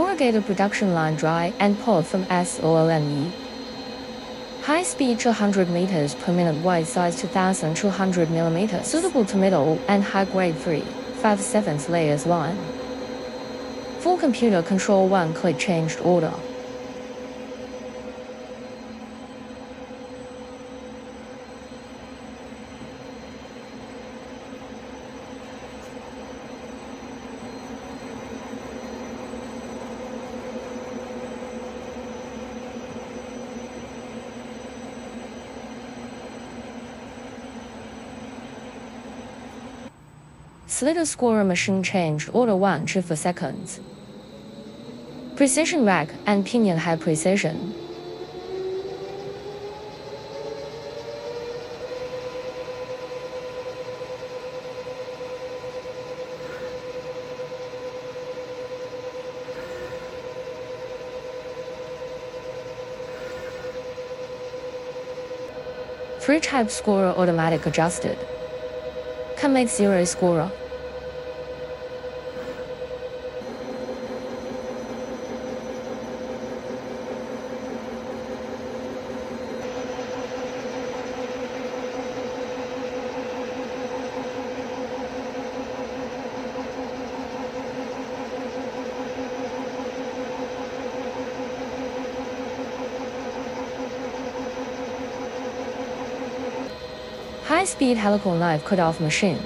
Corrugated production line dry and pod from SOLNE. High speed 200 meters per minute, wide size 2200 millimeters, suitable to middle and high grade 3/5/7 layers line. Full computer control, one click changed order. Slitter scorer machine changed order 1 to 4 seconds. Precision rack and pinion high precision. Three type scorer automatic adjusted. Can make 0 scorer. High-speed helical knife cut-off machine.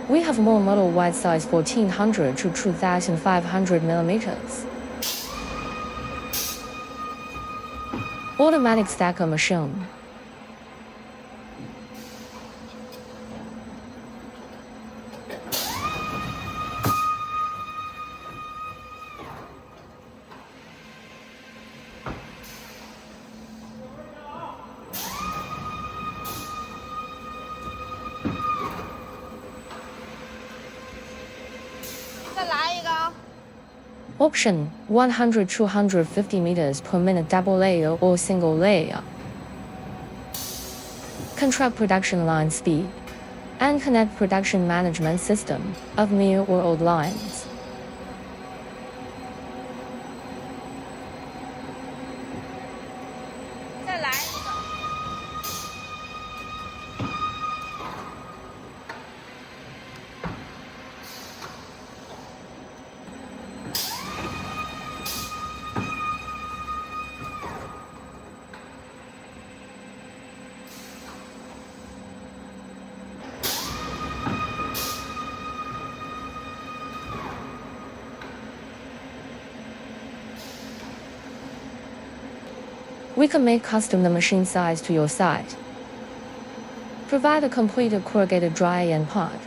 We have more model wide size 1400 to 2500 millimeters. Automatic stacker machine. Option 100-250 meters per minute, double layer or single layer. Control production line speed and connect production management system of new or old lines. We can make custom the machine size to your site. Provide a completed corrugated dry and pod.